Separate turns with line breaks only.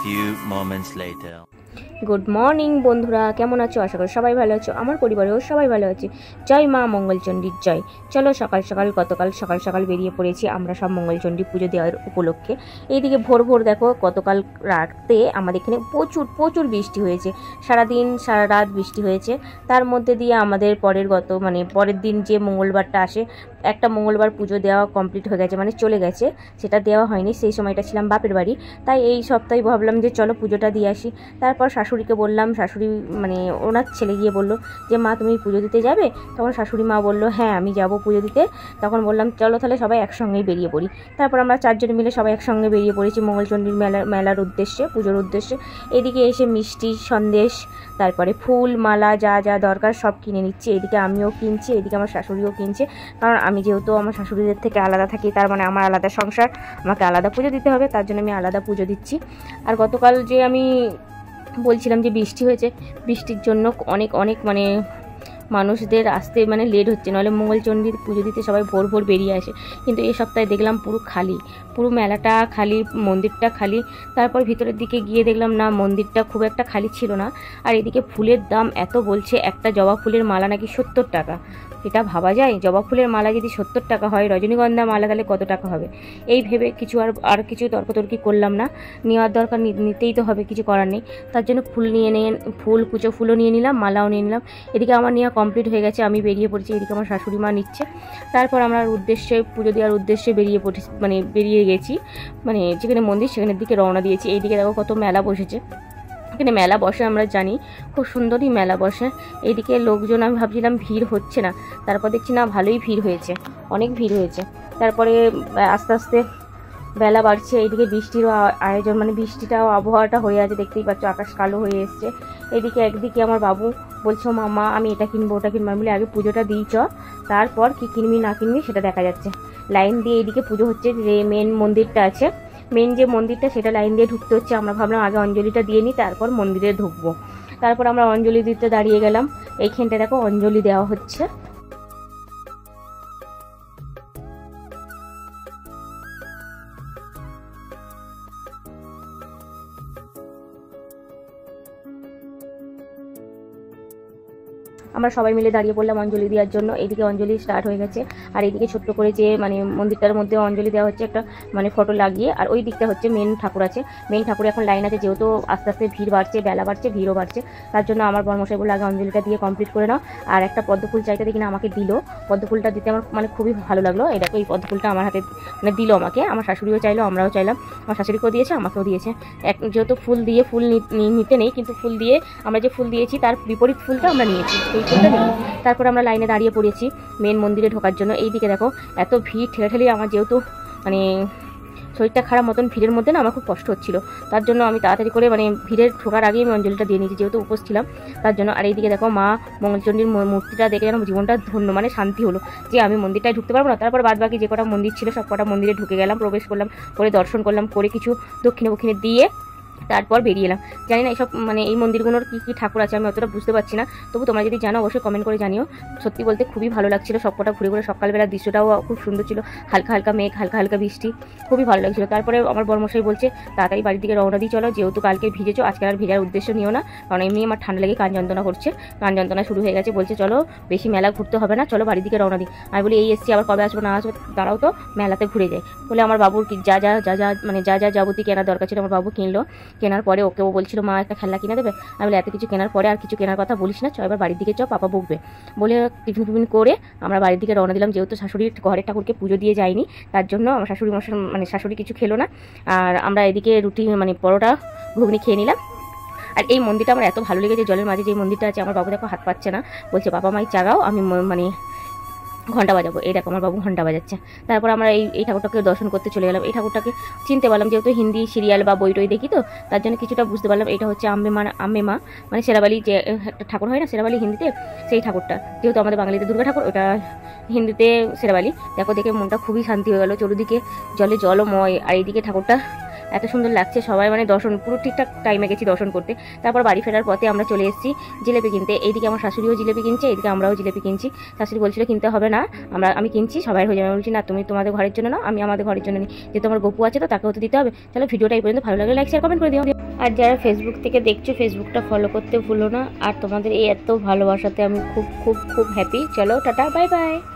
few moments later.
Good morning বন্ধুরা, কেমন আছো? আশা করি সবাই ভালো আছো। আমার পরিবারেও সবাই ভালো আছে। জয় মা মঙ্গলচণ্ডীর জয়। চলো গতকাল সকাল সকাল বেরিয়ে পড়েছি আমরা সব মঙ্গলচণ্ডী পুজো দেওয়ার উপলক্ষে। এইদিকে ভোর ভোর দেখো, গতকাল রাতে আমাদের এখানে প্রচুর বৃষ্টি হয়েছে। সারাদিন সারা রাত বৃষ্টি হয়েছে। তার মধ্যে দিয়ে আমাদের পরের দিন যে মঙ্গলবারটা আসে, একটা মঙ্গলবার পুজো দেওয়া কমপ্লিট হয়ে গেছে, মানে চলে গেছে, সেটা দেওয়া হয়নি। সেই সময়টা ছিলাম বাপের বাড়ি, তাই এই সপ্তাহে ভাবলাম যে চলো পুজোটা দিয়ে আসি। তারপর শাশুড়িকে বললাম, শাশুড়ি ওনার ছেলে গিয়ে বলল যে মা তুমি পুজো দিতে যাবে? তখন শাশুড়ি মা বলল হ্যাঁ আমি যাব পুজো দিতে। তখন বললাম চলো তাহলে সবাই একসঙ্গেই বেরিয়ে পড়ি। তারপর আমরা 4 জন মিলে সবাই একসঙ্গে বেরিয়ে পড়েছি মঙ্গলচণ্ডীর মেলার উদ্দেশ্যে, পুজোর উদ্দেশ্যে। এদিকে এসে মিষ্টি সন্দেশ, তারপরে ফুল মালা যা যা দরকার সব কিনে নিচ্ছি। এদিকে আমিও কিনছি, এদিকে আমার শাশুড়িও কিনছে। কারণ আমি যেহেতু আমার শাশুড়িদের থেকে আলাদা থাকি, তার মানে আমার আলাদা সংসার, আমাকে আলাদা পুজো দিতে হবে, তার জন্য আমি আলাদা পুজো দিচ্ছি। আর গতকাল যে আমি বলছিলাম যে বৃষ্টি হয়েছে, বৃষ্টির জন্য অনেক মানুষদের আসতে লেট হচ্ছে, নাহলে মঙ্গলচণ্ডীর পুজো দিতে সবাই ভোর ভোর বেরিয়ে আসে। কিন্তু এই সপ্তাহে দেখলাম পুরো খালি, পুরো মেলাটা খালি, মন্দিরটা খালি। তারপর ভিতরের দিকে গিয়ে দেখলাম না, মন্দিরটা খুব একটা খালি ছিল না। আর এদিকে ফুলের দাম এত বলছে, একটা জবা ফুলের মালা নাকি 70 টাকা। এটা ভাবা যায়, জবা ফুলের মালা যদি 70 টাকা হয়, রজনীগন্ধা মালা তাহলে কত টাকা হবে? এই ভেবে আর কিছু তর্কতর্কি করলাম না। নেওয়ার দরকার, নিতেই তো হবে, কিছু করার নেই। তার জন্য কুচো ফুলও নিয়ে নিলাম, মালাও নিয়ে নিলাম। এদিকে আমার নেওয়া কমপ্লিট হয়ে গেছে, আমি বেরিয়ে পড়েছি। এদিকে আমার শাশুড়ি মা নিচ্ছে। তারপর আমরা পুজো দেওয়ার উদ্দেশ্যে বেরিয়ে গেছি, যেখানে মন্দির সেখানের দিকে রওনা দিয়েছি। এইদিকে দেখো কত মেলা বসেছে। এখানে মেলা বসে আমরা জানি, খুব সুন্দরই মেলা বসে। এইদিকে লোকজন, আমি ভাবছিলাম ভিড় হচ্ছে না, তারপর দেখছি না ভালোই ভিড় হয়েছে, অনেক ভিড় হয়েছে। তারপরে আস্তে আস্তে বেলা বাড়ছে। এইদিকে বৃষ্টিরও আয়োজন, বৃষ্টিটাও আবহাওয়াটা হয়ে আছে, দেখতেই পাচ্ছ আকাশ কালো হয়ে এসছে। একদিকে আমার বাবু বলছো মামা আমি এটা কিনবো ওটা কিনবো। আমি বলি আগে পুজোটা দিই চ, তারপর কি কিনবি না কিনবি সেটা দেখা যাচ্ছে। লাইন দিয়ে এইদিকে পুজো হচ্ছে, যে মেন মন্দিরটা আছে, মেন যে মন্দিরটা সেটা লাইন দিয়ে ঢুকতে হচ্ছে। আমরা ভাবলাম আগে অঞ্জলিটা দিয়ে নিই, তারপর মন্দিরে ঢুকবো। তারপর আমরা অঞ্জলি দিতে দাঁড়িয়ে গেলাম। এইখানটা দেখো অঞ্জলি দেওয়া হচ্ছে। আমরা সবাই মিলে দাঁড়িয়ে পড়লাম অঞ্জলি দেওয়ার জন্য। এইদিকে অঞ্জলি স্টার্ট হয়ে গেছে। আর এইদিকে ছোট্ট করে যে মন্দিরটার মধ্যে অঞ্জলি দেওয়া হচ্ছে একটা ফটো লাগিয়ে। আর ওই দিকটা হচ্ছে মেন ঠাকুর আছে, মেন ঠাকুরে এখন লাইন আছে। যেহেতু আস্তে আস্তে ভিড় বাড়ছে, বেলা বাড়ছে, ভিড়ও বাড়ছে, তার জন্য আমার বর্মশাই বলে আগে অঞ্জলিটা দিয়ে কমপ্লিট করে নাও। আর একটা পদ্মফুল চাইতে দেখি না, আমাকে দিল। পদ্মফুলটা দিতে আমার খুবই ভালো লাগলো। এই দেখো এই পদ্মফুলটা আমার হাতে দিল আমাকে। আমার শাশুড়িও চাইলো, আমরাও চাইলাম, আমার শাশুড়িকেও দিয়েছে, আমাকেও দিয়েছে। যেহেতু ফুল নিতে নেই, কিন্তু ফুল দিয়ে আমরা যে ফুল দিয়েছি তার বিপরীত ফুলটা আমরা নিয়েছি, সেই ফুলটা নিই। তারপর আমরা লাইনে দাঁড়িয়ে পড়েছি মেন মন্দিরে ঢোকার জন্য। এইদিকে দেখো এত ভিড়, ঠেলাঠেলি। আমার যেহেতু শরীরটা খারাপ মতন, ভিড়ের মধ্যে না আমার খুব কষ্ট হচ্ছিল, তার জন্য আমি তাড়াতাড়ি করে ভিড়ের ঢোকার আগেই আমি অঞ্জলিটা দিয়ে নিয়েছি, যেহেতু উপোস ছিলাম তার জন্য। আর এইদিকে দেখো মা মঙ্গলচণ্ডীর মূর্তিটা দেখে যেন জীবনটা ধন্য, শান্তি হলো যে আমি মন্দিরটায় ঢুকতে পারবো না। তারপর বাদ বাকি যে কটা মন্দির ছিল সব কটা মন্দিরে ঢুকে গেলাম, প্রবেশ করলাম, করে দর্শন করলাম, করে কিছু দক্ষিণে দিয়ে তারপর বেরিয়ে এলাম। জানি না এইসব এই মন্দিরগুলোর কী ঠাকুর আছে আমি অতটা বুঝতে পারছি না, তবু তোমরা যদি জানো অবশ্যই কমেন্ট করে জানিও। সত্যি বলতে খুবই ভালো লাগছিল সবকটা ঘুরে ঘুরে। সকালবেলার দৃশ্যটাও খুব সুন্দর ছিল, হালকা হালকা মেঘ, হালকা হালকা বৃষ্টি, খুবই ভালো লাগছিল। তারপরে আমার বর্মশাই বলছে তাড়াতাড়ি বাড়ির দিকে রওনা দিয়ে চলো, যেহেতু কালকে ভিজেছো, আজকে আর ভেজার উদ্দেশ্য নিও না, কারণ এমনি আমার ঠান্ডা লেগে কান যন্ত্রণা করছে, কান যন্ত্রণা শুরু হয়ে গেছে। বলছে চলো বেশি মেলা ঘুরতে হবে না, চলো বাড়ির দিকে রওনা দিই। আমি বলি এই এসছি, আবার কবে আসবো না আসবো, দাঁড়াও তো মেলাতে ঘুরে যাই। বলে আমার বাবুর যা যাবতীয় কেনার দরকার ছিল আমার বাবু কিনলো। কেনার পরে ওকেও বলছিল মা একটা খেলনা কিনে দেবে। আমি বলে এত কিছু কেনার পরে আর কিছু কেনার কথা বলিস না, চ এবার বাড়ির দিকে চ, পাপা বকবে। বলে টিফিন করে আমরা বাড়ির দিকে রওনা দিলাম। যেহেতু শাশুড়ির ঘরের ঠাকুরকে পুজো দিয়ে যায়নি, তার জন্য আমার শাশুড়ি কিছু খেলো না। আর আমরা এদিকে রুটি পরোটা ঘুগনি খেয়ে নিলাম। আর এই মন্দিরটা আমার এত ভালো লেগেছে, জলের মাঝে যে মন্দিরটা আছে। আমার বাবু দেখো হাত পাচ্ছে না, বলছে বাবা মাই চাগাও, আমি ঘন্টা বাজাবো। এই দেখো আমার বাবু ঘন্টা বাজাচ্ছে। তারপর আমরা এই ঠাকুরটাকে দর্শন করতে চলে গেলাম। এই ঠাকুরটাকে চিনতে পারলাম, যেহেতু হিন্দি সিরিয়াল বা বই টই দেখি, তো তার জন্য কিছুটা বুঝতে পারলাম। এটা হচ্ছে আম্বে মা, শেরাবালি যে একটা ঠাকুর হয় না, শেরাবালি হিন্দিতে, সেই ঠাকুরটা। যেহেতু আমাদের বাঙালিতে দুর্গা ঠাকুর, ওটা হিন্দিতে শেরাবালি। দেখে মনটা খুবই শান্তি হয়ে গেল। চতুর্দিকে জলময়। আর এইদিকে ঠাকুরটা এত সুন্দর লাগছে, সবাই মানে দর্শন পুরো ঠিকঠাক টাইমে গেছি দর্শন করতে। তারপর বাড়ি ফেরার পথে আমরা চলে এসেছি জিলেপি কিনতে। এইদিকে আমার শাশুড়িও জিলেপি কিনছে, এইদিকে আমরাও জিলেপি কিনছি। শাশুড়ি বলছিল কিনতে হবে না, আমি কিনছি, সবাই হয়ে যাবে। বলছি না, তুমি তোমাদের ঘরের জন্য নাও, আমি আমাদের ঘরের জন্য নিই, যেহেতু আমার গপু আছে তো তাকেও তো দিতে হবে। চলো ভিডিওটা এই পর্যন্ত, ভালো লাগলে লাইক শেয়ার কমেন্ট করে দিও। আর যারা ফেসবুক থেকে দেখছো, ফেসবুকটা ফলো করতে ভুলো না। আর তোমাদের এই এত ভালোবাসাতে আমি খুব খুব খুব হ্যাপি। চলো টাটা, বাই বাই।